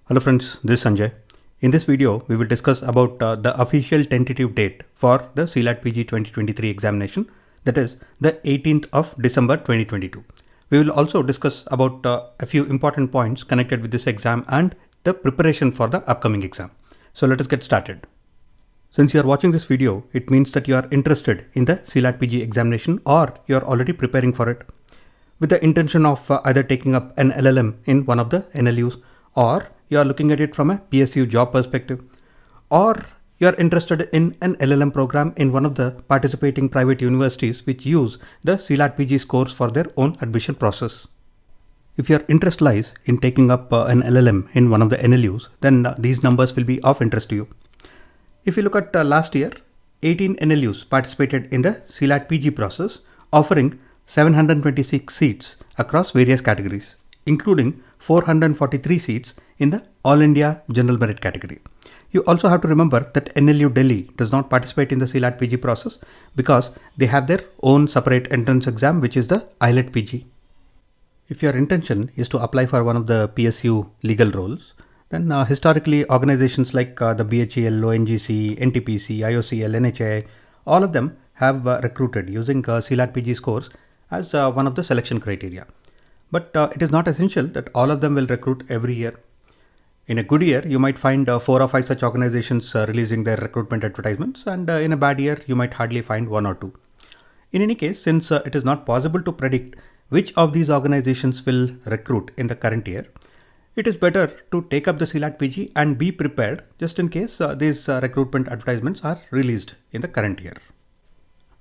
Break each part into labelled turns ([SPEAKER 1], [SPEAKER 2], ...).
[SPEAKER 1] Hello friends, this is Sanjay. In this video, we will discuss about the official tentative date for the CLAT PG 2023 examination, that is the 18th of December 2022. We will also discuss about a few important points connected with this exam and the preparation for the upcoming exam. So let us get started. Since you are watching this video, it means that you are interested in the CLAT PG examination or you are already preparing for it with the intention of either taking up an LLM in one of the NLUs, or you are looking at it from a PSU job perspective, or you are interested in an LLM program in one of the participating private universities which use the CLAT PG scores for their own admission process. If your interest lies in taking up an LLM in one of the NLUs, then these numbers will be of interest to you. If you look at last year, 18 NLUs participated in the CLAT PG process, offering 726 seats across various categories, including 443 seats in the All India General Merit category. You also have to remember that NLU Delhi does not participate in the CLAT PG process because they have their own separate entrance exam, which is the IELTS PG. If your intention is to apply for one of the PSU legal roles, then historically organizations like the BHEL, ONGC, NTPC, IOCL, NHI, all of them have recruited using CLAT PG scores as one of the selection criteria. But it is not essential that all of them will recruit every year. In a good year, you might find 4 or 5 such organizations releasing their recruitment advertisements, and in a bad year, you might hardly find 1 or 2. In any case, since it is not possible to predict which of these organizations will recruit in the current year, it is better to take up the CLAT PG and be prepared just in case these recruitment advertisements are released in the current year.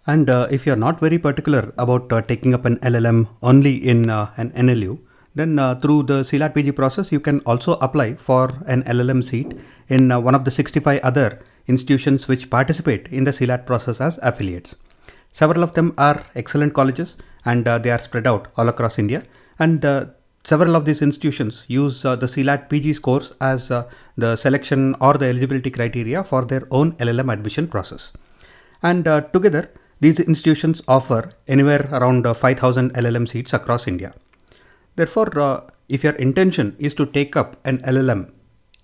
[SPEAKER 1] And if you're not very particular about taking up an LLM only in an NLU, then through the CLAT PG process, you can also apply for an LLM seat in one of the 65 other institutions which participate in the CLAT process as affiliates. Several of them are excellent colleges and they are spread out all across India. And several of these institutions use the CLAT PG scores as the selection or the eligibility criteria for their own LLM admission process. And together, these institutions offer anywhere around 5,000 LLM seats across India. Therefore, if your intention is to take up an LLM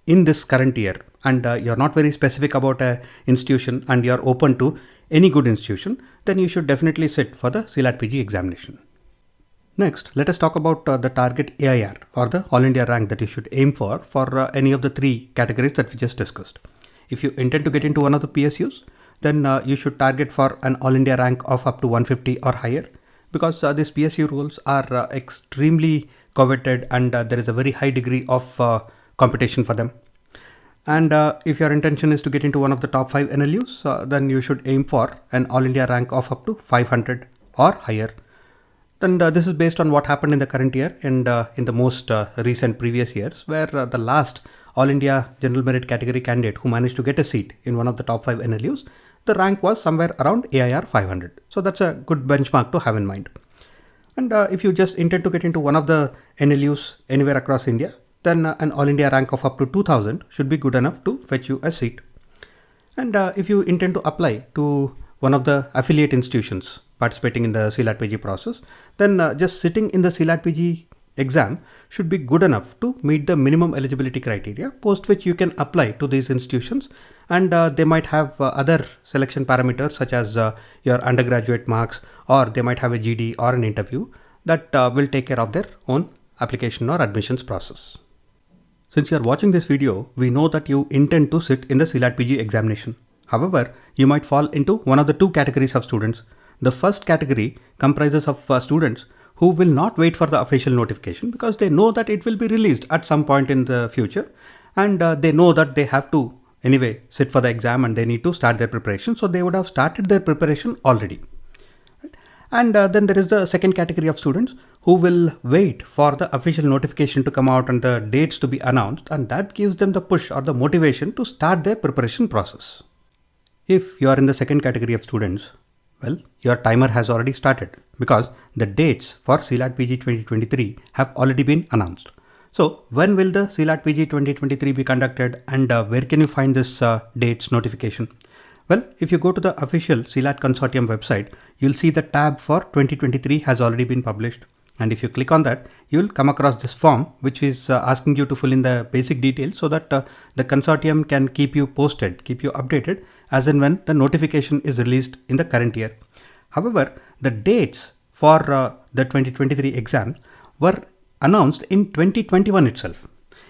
[SPEAKER 1] in this current year and you're not very specific about an institution and you're open to any good institution, then you should definitely sit for the CLAT PG examination. Next, let us talk about the target AIR or the All India rank that you should aim for any of the 3 categories that we just discussed. If you intend to get into one of the PSUs, then you should target for an All India rank of up to 150 or higher, because these PSU roles are extremely coveted and there is a very high degree of competition for them. And if your intention is to get into one of the top 5 NLUs, then you should aim for an All India rank of up to 500 or higher. Then this is based on what happened in the current year and in the most recent previous years, where the last All India General Merit category candidate who managed to get a seat in one of the top 5 NLUs, the rank was somewhere around AIR 500. So that's a good benchmark to have in mind. And if you just intend to get into one of the NLUs anywhere across India, then an All India rank of up to 2000 should be good enough to fetch you a seat. And if you intend to apply to one of the affiliate institutions participating in the CLAT PG process, then just sitting in the CLAT PG exam should be good enough to meet the minimum eligibility criteria, post which you can apply to these institutions, and they might have other selection parameters such as your undergraduate marks, or they might have a GD or an interview that will take care of their own application or admissions process. Since you are watching this video, we know that you intend to sit in the CLAT PG examination. However, you might fall into one of the 2 categories of students. The first category comprises of students who will not wait for the official notification because they know that it will be released at some point in the future, and they know that they have to anyway sit for the exam and they need to start their preparation. So they would have started their preparation already. And then there is the second category of students who will wait for the official notification to come out and the dates to be announced, and that gives them the push or the motivation to start their preparation process. If you are in the second category of students, well, your timer has already started because the dates for CLAT PG 2023 have already been announced. So when will the CLAT PG 2023 be conducted, and where can you find this dates notification? Well, if you go to the official CLAT Consortium website, you'll see the tab for 2023 has already been published. And if you click on that, you will come across this form which is asking you to fill in the basic details so that the consortium can keep you posted, keep you updated as and when the notification is released in the current year. However, the dates for the 2023 exams were announced in 2021 itself.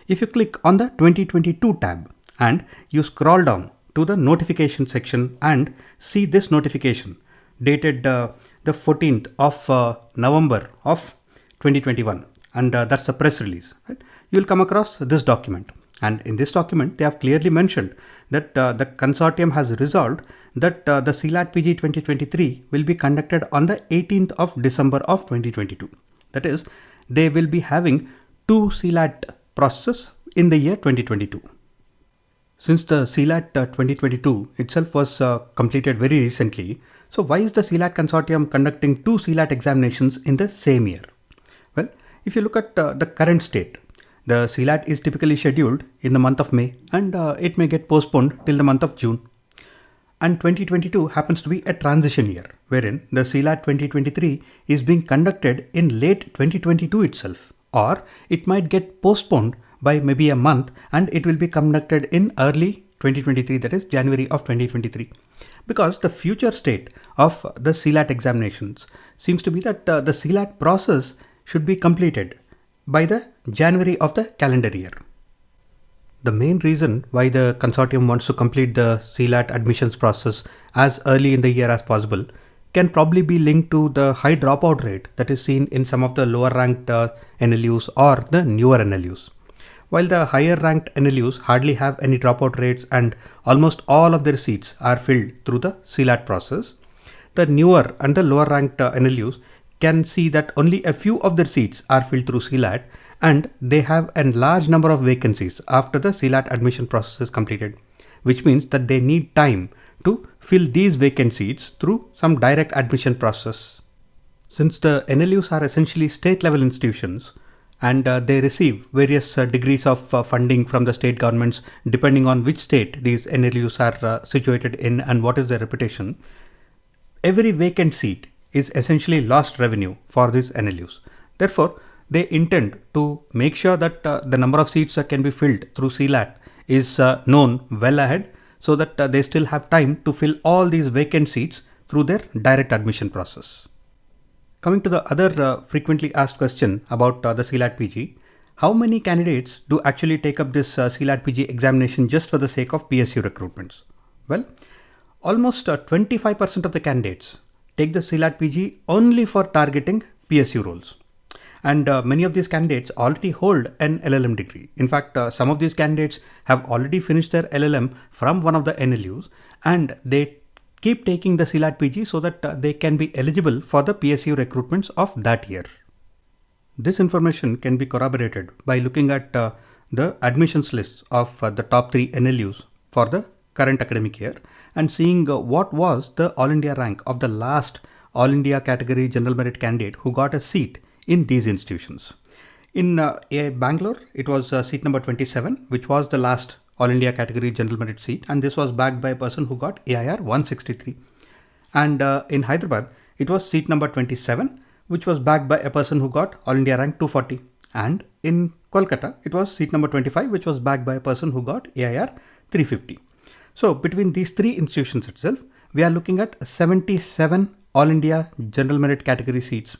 [SPEAKER 1] If you click on the 2022 tab and you scroll down to the notification section and see this notification dated the 14th of November of 2021, and that's the press release, right? You will come across this document, and in this document they have clearly mentioned that the consortium has resolved that the CLAT PG 2023 will be conducted on the 18th of December of 2022. That is, they will be having 2 CLAT processes in the year 2022. Since the CLAT 2022 itself was completed very recently, so why is the CLAT consortium conducting 2 CLAT examinations in the same year? Well, if you look at the current state, the CLAT is typically scheduled in the month of May, and it may get postponed till the month of June. And 2022 happens to be a transition year, wherein the CLAT 2023 is being conducted in late 2022 itself, or it might get postponed by maybe a month and it will be conducted in early 2023, that is January of 2023. Because the future state of the CLAT examinations seems to be that the CLAT process should be completed by the January of the calendar year. The main reason why the consortium wants to complete the CLAT admissions process as early in the year as possible can probably be linked to the high dropout rate that is seen in some of the lower ranked NLUs or the newer NLUs. While the higher ranked NLUs hardly have any dropout rates and almost all of their seats are filled through the CLAT process, the newer and the lower ranked NLUs can see that only a few of their seats are filled through CLAT, and they have a large number of vacancies after the CLAT admission process is completed, which means that they need time to fill these vacant seats through some direct admission process. Since the NLUs are essentially state level institutions, and they receive various degrees of funding from the state governments depending on which state these NLUs are situated in and what is their reputation, every vacant seat is essentially lost revenue for these NLUs. Therefore, they intend to make sure that the number of seats that can be filled through CLAT is known well ahead, so that they still have time to fill all these vacant seats through their direct admission process. Coming to the other frequently asked question about the CLAT PG, how many candidates do actually take up this CLAT PG examination just for the sake of PSU recruitments? Well, almost 25% of the candidates take the CLAT PG only for targeting PSU roles. And many of these candidates already hold an LLM degree. In fact, some of these candidates have already finished their LLM from one of the NLUs, and they keep taking the CLAT PG so that they can be eligible for the PSU recruitments of that year. This information can be corroborated by looking at the admissions lists of the top 3 NLUs for the current academic year and seeing what was the All India rank of the last All India category general merit candidate who got a seat in these institutions. In Bangalore, it was seat number 27, which was the last All India category general merit seat, and this was backed by a person who got AIR 163. And in Hyderabad, it was seat number 27, which was backed by a person who got All India rank 240. And in Kolkata, it was seat number 25, which was backed by a person who got AIR 350. So between these 3 institutions itself, we are looking at 77 All India general merit category seats,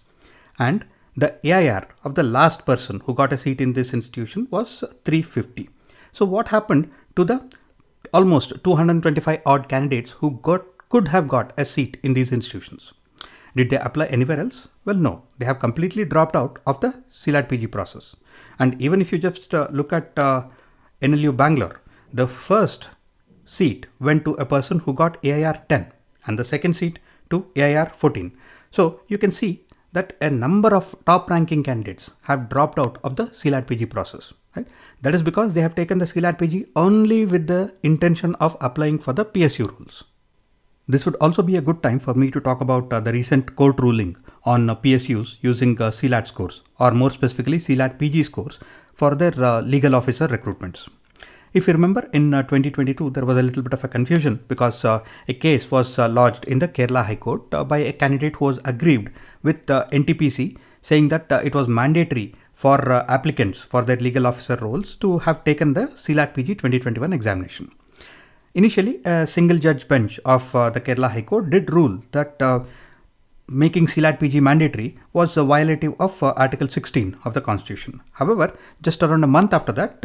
[SPEAKER 1] and the AIR of the last person who got a seat in this institution was 350. So what happened to the almost 225 odd candidates who could have got a seat in these institutions? Did they apply anywhere else? Well, no, they have completely dropped out of the CLAT PG process. And even if you just look at NLU Bangalore, the first seat went to a person who got AIR 10 and the second seat to AIR 14. So you can see that a number of top ranking candidates have dropped out of the CLAT PG process. Right? That is because they have taken the CLAT PG only with the intention of applying for the PSU roles. This would also be a good time for me to talk about the recent court ruling on PSUs using CLAT scores, or more specifically CLAT PG scores for their legal officer recruitments. If you remember, in 2022, there was a little bit of a confusion because a case was lodged in the Kerala High Court by a candidate who was aggrieved with NTPC saying that it was mandatory for applicants for their legal officer roles to have taken the CLAT PG 2021 examination. Initially, a single judge bench of the Kerala High Court did rule that making CLAT PG mandatory was a violative of Article 16 of the Constitution. However, just around a month after that,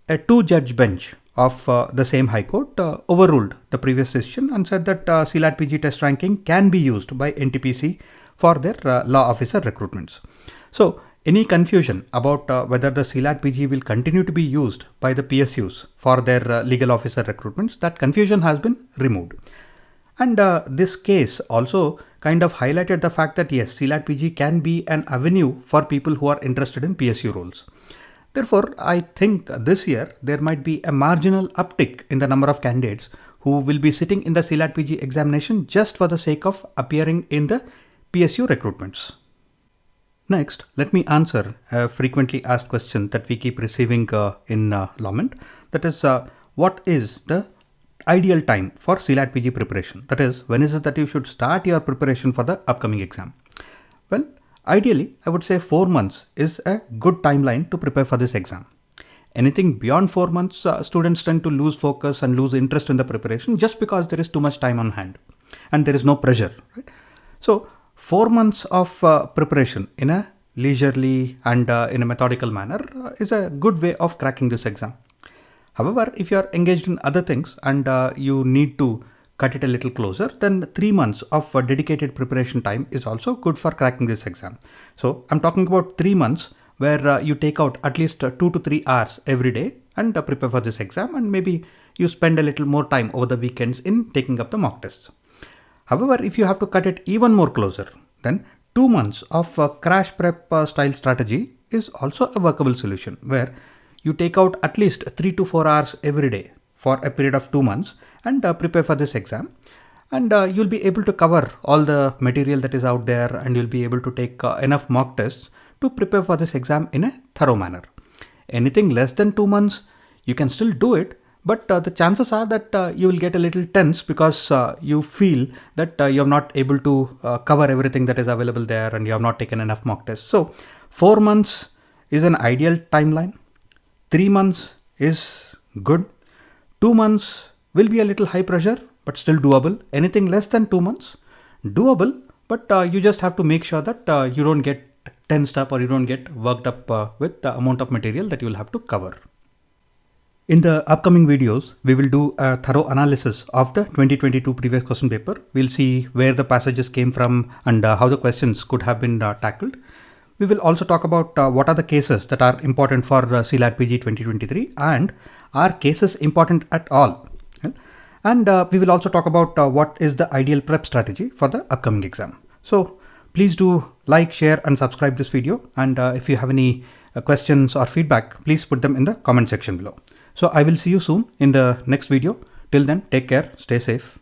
[SPEAKER 1] a two-judge bench of the same High Court overruled the previous decision and said that CLAT PG test ranking can be used by NTPC for their law officer recruitments. So, any confusion about whether the CLAT PG will continue to be used by the PSUs for their legal officer recruitments, that confusion has been removed. And this case also kind of highlighted the fact that yes, CLAT PG can be an avenue for people who are interested in PSU roles. Therefore, I think this year there might be a marginal uptick in the number of candidates who will be sitting in the CLAT PG examination just for the sake of appearing in the PSU recruitments. Next, let me answer a frequently asked question that we keep receiving in Lawment. That is, what is the ideal time for CLAT PG preparation? That is, when is it that you should start your preparation for the upcoming exam? Well, ideally, I would say 4 months is a good timeline to prepare for this exam. Anything beyond 4 months, students tend to lose focus and lose interest in the preparation just because there is too much time on hand and there is no pressure. Right? So, 4 months of preparation in a leisurely and in a methodical manner is a good way of cracking this exam. However, if you are engaged in other things and you need to cut it a little closer, then 3 months of dedicated preparation time is also good for cracking this exam. So I'm talking about 3 months where you take out at least 2 to 3 hours every day and prepare for this exam, and maybe you spend a little more time over the weekends in taking up the mock tests. However, if you have to cut it even more closer, then 2 months of crash prep style strategy is also a workable solution where you take out at least 3 to 4 hours every day for a period of 2 months and prepare for this exam. And you'll be able to cover all the material that is out there, and you'll be able to take enough mock tests to prepare for this exam in a thorough manner. Anything less than 2 months, you can still do it, but the chances are that you will get a little tense because you feel that you're not able to cover everything that is available there and you have not taken enough mock tests. So 4 months is an ideal timeline. 3 months is good. 2 months will be a little high pressure, but still doable. Anything less than 2 months, doable, but you just have to make sure that you don't get tensed up or you don't get worked up with the amount of material that you will have to cover. In the upcoming videos, we will do a thorough analysis of the 2022 previous question paper. We'll see where the passages came from and how the questions could have been tackled. We will also talk about what are the cases that are important for CLAT PG 2023 and are cases important at all. Okay? And we will also talk about what is the ideal prep strategy for the upcoming exam. So please do like, share and subscribe this video. And if you have any questions or feedback, please put them in the comment section below. So I will see you soon in the next video. Till then, take care, stay safe.